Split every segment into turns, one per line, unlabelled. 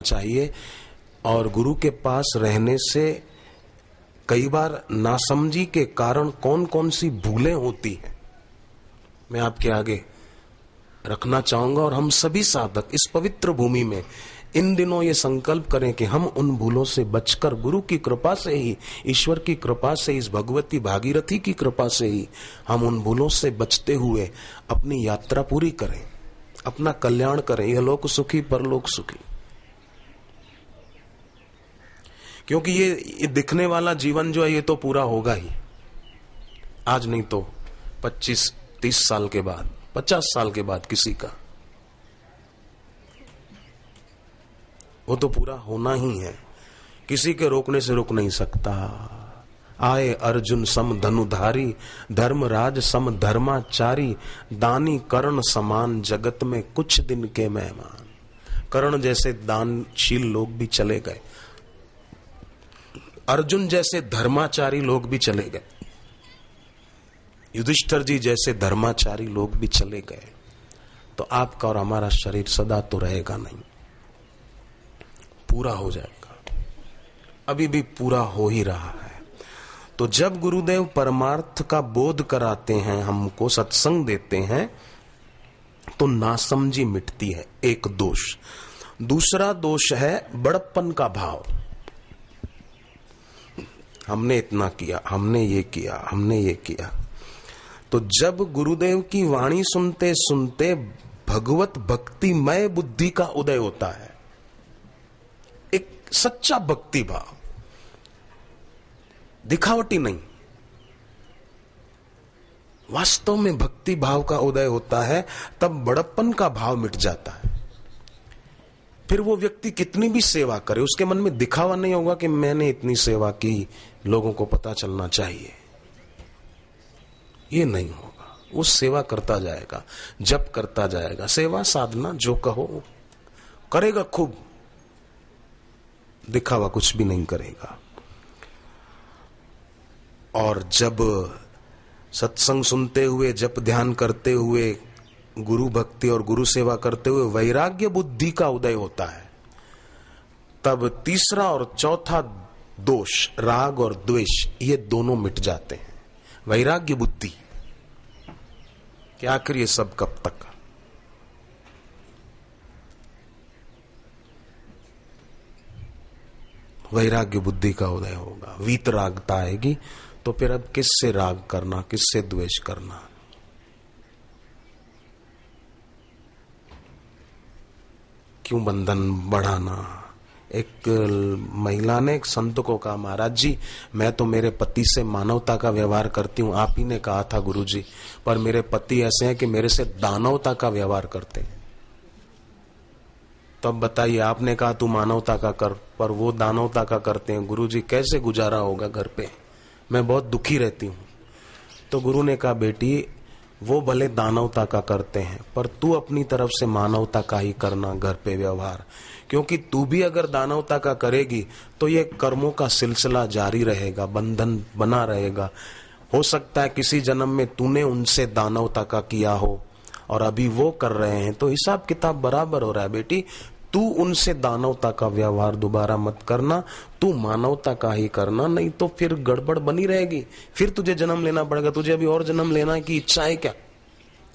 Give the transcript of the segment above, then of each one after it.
चाहिए। और गुरु के पास रहने से कई बार नासमझी के कारण कौन कौन सी भूलें होती हैं, मैं आपके आगे रखना चाहूंगा। और हम सभी साधक इस पवित्र भूमि में इन दिनों ये संकल्प करें कि हम उन भूलों से बचकर गुरु की कृपा से ही, ईश्वर की कृपा से, इस भगवती भागीरथी की कृपा से ही हम उन भूलों से बचते हुए अपनी यात्रा पूरी करें, अपना कल्याण करें, यह लोक सुखी परलोक सुखी। क्योंकि ये दिखने वाला जीवन जो है ये तो पूरा होगा ही, आज नहीं तो 25-30 साल के बाद, 50 साल के बाद किसी का वो तो पूरा होना ही है, किसी के रोकने से रुक नहीं सकता। आए अर्जुन सम धनुधारी, धर्मराज सम धर्माचारी, दानी कर्ण समान, जगत में कुछ दिन के मेहमान। कर्ण जैसे दानशील लोग भी चले गए, अर्जुन जैसे धर्माचारी लोग भी चले गए, युधिष्ठिर जी जैसे धर्माचारी लोग भी चले गए, तो आपका और हमारा शरीर सदा तो रहेगा नहीं, पूरा हो जाएगा, अभी भी पूरा हो ही रहा है। तो जब गुरुदेव परमार्थ का बोध कराते हैं, हमको सत्संग देते हैं, तो नासमझी मिटती है, एक दोष। दूसरा दोष है बड़प्पन का भाव, हमने इतना किया, हमने ये किया, हमने ये किया। तो जब गुरुदेव की वाणी सुनते सुनते भगवत भक्तिमय बुद्धि का उदय होता है, एक सच्चा भक्ति भाव, दिखावटी नहीं, वास्तव में भक्ति भाव का उदय होता है, तब बड़प्पन का भाव मिट जाता है। फिर वो व्यक्ति कितनी भी सेवा करे, उसके मन में दिखावा नहीं होगा कि मैंने इतनी सेवा की, लोगों को पता चलना चाहिए, ये नहीं होगा। वो सेवा करता जाएगा, जप करता जाएगा, सेवा साधना जो कहो करेगा, खूब दिखावा कुछ भी नहीं करेगा। और जब सत्संग सुनते हुए, जप ध्यान करते हुए, गुरु भक्ति और गुरु सेवा करते हुए वैराग्य बुद्धि का उदय होता है, तब तीसरा और चौथा दोष, राग और द्वेष, ये दोनों मिट जाते हैं। वैराग्य बुद्धि कि आखिर ये सब कब तक, वैराग्य बुद्धि का उदय होगा, वीतरागता आएगी, तो फिर अब किससे राग करना, किससे द्वेष करना। क्यों बंधन बढ़ाना। एक महिला ने एक संत को कहा, महाराज जी मैं तो मेरे पति से मानवता का व्यवहार करती हूँ, आप ही ने कहा था गुरुजी, पर मेरे पति ऐसे हैं कि मेरे से दानवता का व्यवहार करते हैं। तब बताइए, आपने कहा तू मानवता का कर, पर वो दानवता का करते हैं, गुरुजी कैसे गुजारा होगा घर पे, मैं बहुत दुखी रहती हूँ। तो गुरु ने कहा, बेटी वो भले दानवता का करते हैं, पर तू अपनी तरफ से मानवता का ही करना घर पे व्यवहार, क्योंकि तू भी अगर दानवता का करेगी तो ये कर्मों का सिलसिला जारी रहेगा, बंधन बना रहेगा। हो सकता है किसी जन्म में तूने उनसे दानवता का किया हो और अभी वो कर रहे हैं, तो हिसाब किताब बराबर हो रहा है। बेटी तू उनसे दानवता का व्यवहार दोबारा मत करना, तू मानवता का ही करना, नहीं तो फिर गड़बड़ बनी रहेगी, फिर तुझे जन्म लेना पड़ेगा। तुझे अभी और जन्म लेना की इच्छा है क्या?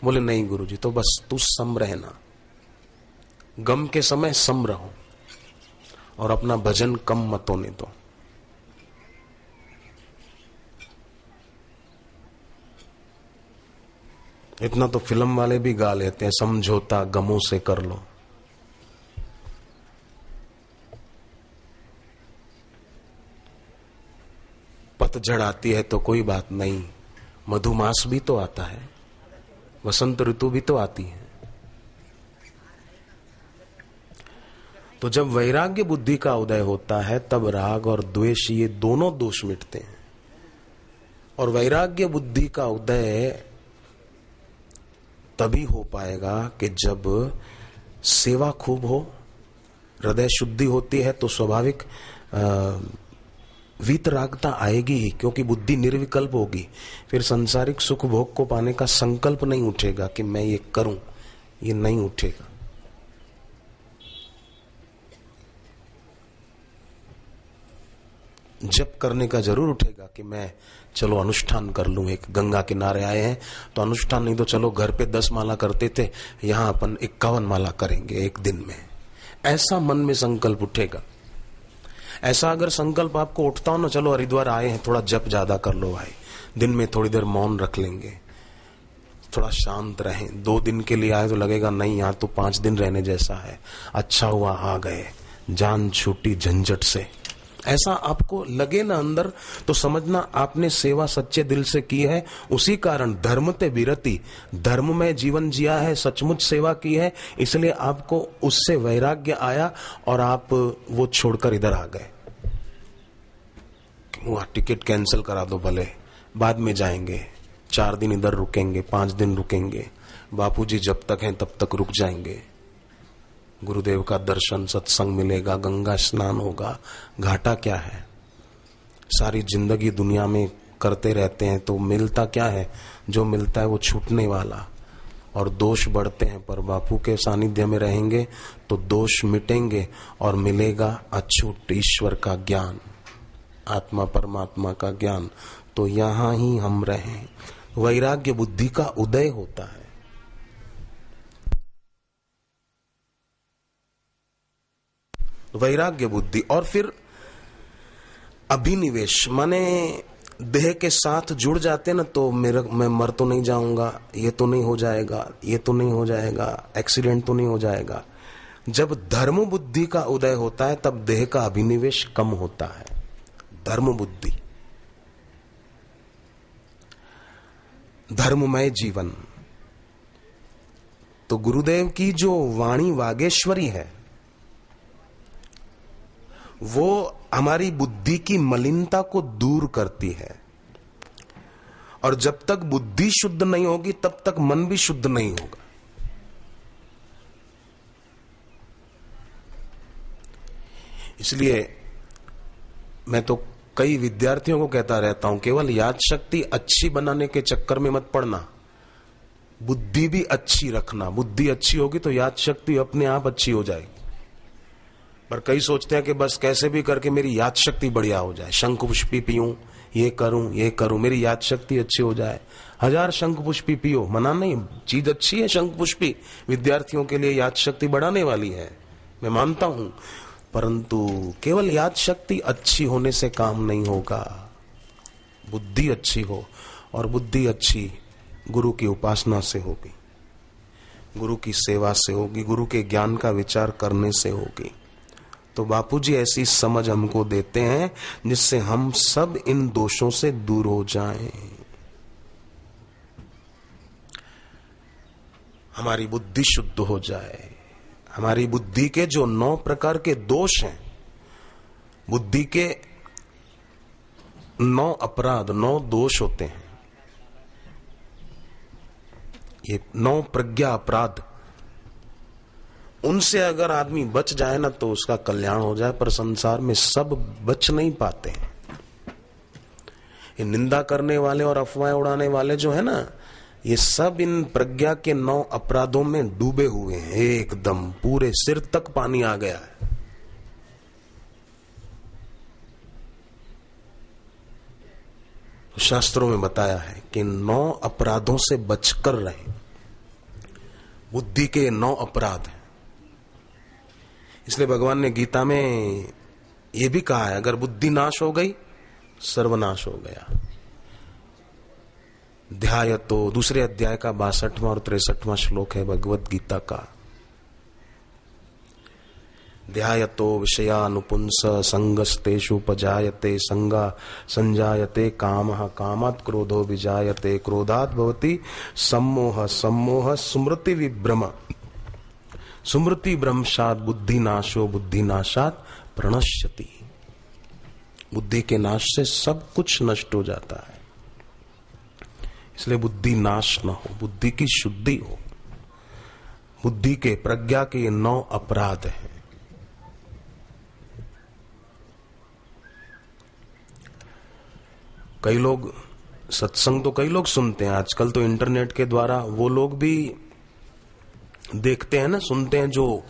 बोले नहीं गुरुजी, तो बस तू सम रहना, गम के समय सम रहो और अपना भजन कम मत होने दो। इतना तो फिल्म वाले भी गा लेते हैं, समझौता गमों से कर लो। पतझड़ आती है तो कोई बात नहीं, मधुमास भी तो आता है, वसंत ऋतु भी तो आती है। तो जब वैराग्य बुद्धि का उदय होता है, तब राग और द्वेष, ये दोनों दोष मिटते हैं। और वैराग्य बुद्धि का उदय तभी हो पाएगा कि जब सेवा खूब हो, हृदय शुद्धि होती है, तो स्वाभाविक वीतरागता आएगी ही, क्योंकि बुद्धि निर्विकल्प होगी। फिर सांसारिक सुख भोग को पाने का संकल्प नहीं उठेगा कि मैं ये करूं, ये नहीं उठेगा। जप करने का जरूर उठेगा कि मैं चलो अनुष्ठान कर लूं, एक गंगा किनारे आए हैं तो अनुष्ठान, नहीं तो चलो घर पे 10 माला करते थे, यहां अपन 51 माला करेंगे एक दिन में। ऐसा मन में संकल्प उठेगा। ऐसा अगर संकल्प आपको उठता हो ना, चलो हरिद्वार आए हैं, थोड़ा जप ज्यादा कर लो भाई, दिन में थोड़ी देर मौन रख लेंगे, थोड़ा शांत रहें। 2 दिन के लिए आए तो लगेगा नहीं यहाँ तो 5 दिन रहने जैसा है, अच्छा हुआ आ गए, जान छूटी झंझट से। ऐसा आपको लगे ना अंदर, तो समझना आपने सेवा सच्चे दिल से की है। उसी कारण धर्म ते विरति, धर्म में जीवन जिया है, सचमुच सेवा की है, इसलिए आपको उससे वैराग्य आया और आप वो छोड़कर इधर आ गए। वहां टिकट कैंसिल करा दो, भले बाद में जाएंगे, 4 दिन इधर रुकेंगे, 5 दिन रुकेंगे, बापूजी जब तक हैं तब तक रुक जाएंगे, गुरुदेव का दर्शन सत्संग मिलेगा, गंगा स्नान होगा, घाटा क्या है? सारी जिंदगी दुनिया में करते रहते हैं तो मिलता क्या है? जो मिलता है वो छूटने वाला, और दोष बढ़ते हैं। पर बापू के सानिध्य में रहेंगे तो दोष मिटेंगे और मिलेगा अछूट ईश्वर का ज्ञान, आत्मा परमात्मा का ज्ञान। तो यहां ही हम रहें। वैराग्य बुद्धि का उदय होता है। वैराग्य बुद्धि, और फिर अभिनिवेश, माने देह के साथ जुड़ जाते ना, तो मैं मर तो नहीं जाऊंगा, ये तो नहीं हो जाएगा, ये तो नहीं हो जाएगा, एक्सीडेंट तो नहीं हो जाएगा। जब धर्म बुद्धि का उदय होता है तब देह का अभिनिवेश कम होता है। धर्म बुद्धि, धर्ममय जीवन। तो गुरुदेव की जो वाणी वागेश्वरी है वो हमारी बुद्धि की मलिनता को दूर करती है, और जब तक बुद्धि शुद्ध नहीं होगी तब तक मन भी शुद्ध नहीं होगा। इसलिए मैं तो कई विद्यार्थियों को कहता रहता हूं, केवल याद शक्ति अच्छी बनाने के चक्कर में मत पड़ना, बुद्धि भी अच्छी रखना। बुद्धि अच्छी होगी तो याद शक्ति अपने आप अच्छी हो जाएगी। पर कई सोचते हैं कि बस कैसे भी करके मेरी याद शक्ति बढ़िया हो जाए, शंख पुष्पी पीऊं, ये करूं, मेरी याद शक्ति अच्छी हो जाए। 1000 शंख पुष्पी पियो, मना नहीं, चीज अच्छी है शंख पुष्पी, विद्यार्थियों के लिए याद शक्ति बढ़ाने वाली है, मैं मानता हूं। परंतु केवल याद शक्ति अच्छी होने से काम नहीं होगा, बुद्धि अच्छी हो, और बुद्धि अच्छी गुरु की उपासना से होगी, गुरु की सेवा से होगी, गुरु के ज्ञान का विचार करने से होगी। तो बापूजी ऐसी समझ हमको देते हैं जिससे हम सब इन दोषों से दूर हो जाएं, हमारी बुद्धि शुद्ध हो जाए। हमारी बुद्धि के जो 9 प्रकार के दोष हैं, बुद्धि के 9 अपराध, 9 दोष होते हैं, ये 9 प्रज्ञा अपराध, उनसे अगर आदमी बच जाए ना तो उसका कल्याण हो जाए। पर संसार में सब बच नहीं पाते हैं। ये निंदा करने वाले और अफवाहें उड़ाने वाले जो है ना, ये सब इन प्रज्ञा के 9 अपराधों में डूबे हुए हैं, एकदम पूरे सिर तक पानी आ गया है। तो शास्त्रों में बताया है कि 9 अपराधों से बचकर रहें। बुद्धि के 9 अपराध हैं। इसलिए भगवान ने गीता में यह भी कहा है, अगर बुद्धि नाश हो गई सर्वनाश हो गया। ध्यायतो, दूसरे अध्याय का 62वां और 63वां श्लोक है भगवत गीता का। ध्यायतो विषयानुपुंस संगस्तेषु उपजायते संगा संजायते कामः कामात् क्रोधो विजायते क्रोधात् भवति सम्मोह सम्मोह स्मृति विभ्रम स्मृति भ्रंशात् बुद्धिनाशो बुद्धिनाशात् प्रणश्यति। बुद्धि के नाश से सब कुछ नष्ट हो जाता है। इसलिए बुद्धि नाश न हो, बुद्धि की शुद्धि हो। बुद्धि के, प्रज्ञा के ये 9 अपराध हैं। कई लोग सत्संग तो कई लोग सुनते हैं, आजकल तो इंटरनेट के द्वारा वो लोग भी देखते हैं ना, सुनते हैं जो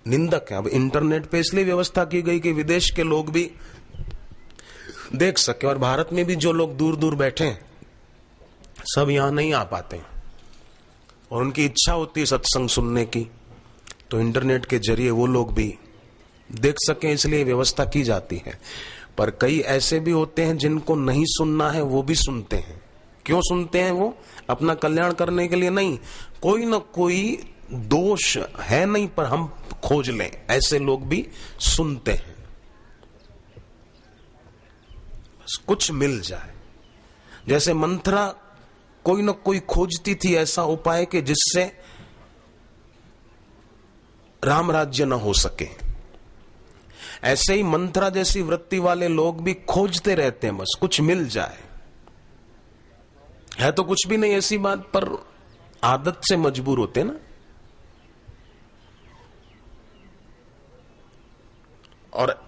निंदक है। अब इंटरनेट पे इसलिए व्यवस्था की गई कि विदेश के लोग भी देख सके। और भारत में भी जो लोग दूर दूर बैठे हैं सब यहां नहीं आ पाते और उनकी इच्छा होती है सत्संग सुनने की, तो इंटरनेट के जरिए वो लोग भी देख सकें, इसलिए व्यवस्था की जाती है। पर कई ऐसे भी होते हैं जिनको नहीं सुनना है, वो भी सुनते हैं। क्यों सुनते हैं? वो अपना कल्याण करने के लिए नहीं, कोई ना कोई दोष है नहीं पर हम खोज लें, ऐसे लोग भी सुनते हैं, बस कुछ मिल जाए। जैसे मंथरा कोई ना कोई खोजती थी ऐसा उपाय कि जिससे राम राज्य न हो सके, ऐसे ही मंथरा जैसी वृत्ति वाले लोग भी खोजते रहते हैं, बस कुछ मिल जाए। है तो कुछ भी नहीं ऐसी बात, पर आदत से मजबूर होते ना। और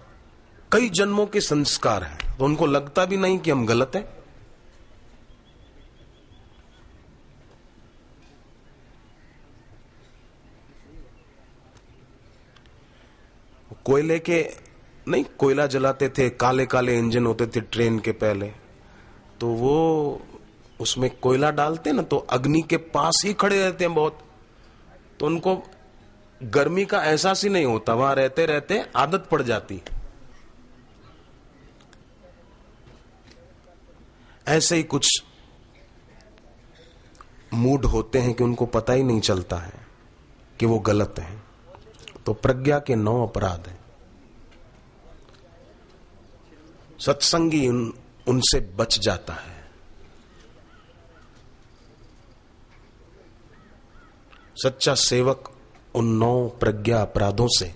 कई जन्मों के संस्कार हैं, तो उनको लगता भी नहीं कि हम गलत हैं। कोयले के नहीं, कोयला जलाते थे, काले काले इंजन होते थे ट्रेन के पहले, तो वो उसमें कोयला डालते ना तो अग्नि के पास ही खड़े रहते हैं बहुत, तो उनको गर्मी का एहसास ही नहीं होता, वहां रहते रहते आदत पड़ जाती। ऐसे ही कुछ मूड होते हैं कि उनको पता ही नहीं चलता है कि वो गलत है। तो प्रज्ञा के 9 अपराध हैं। सत्संगी उनसे बच जाता है। सच्चा सेवक उन 9 प्रज्ञा अपराधों से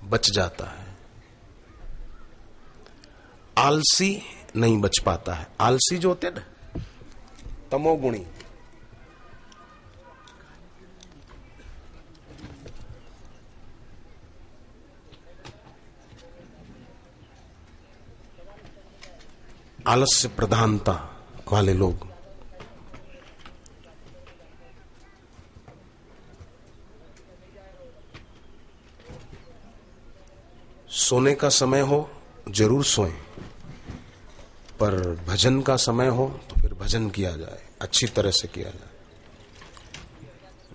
बच जाता है। आलसी नहीं बच पाता है। आलसी जो होते हैं ना, तमोगुणी, आलस्य प्रधानता वाले लोग, सोने का समय हो जरूर सोएं, पर भजन का समय हो तो फिर भजन किया जाए, अच्छी तरह से किया जाए।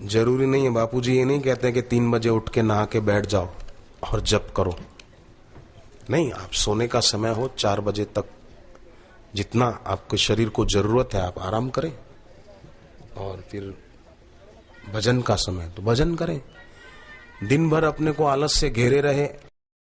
जरूरी नहीं है, बापूजी ये नहीं कहते कि 3 बजे उठ के नहा के बैठ जाओ और जप करो। नहीं, आप सोने का समय हो 4 बजे तक, जितना आपके शरीर को जरूरत है आप आराम करें, और फिर भजन का समय तो भजन करें। दिन भर अपने को आलस से घेरे रहे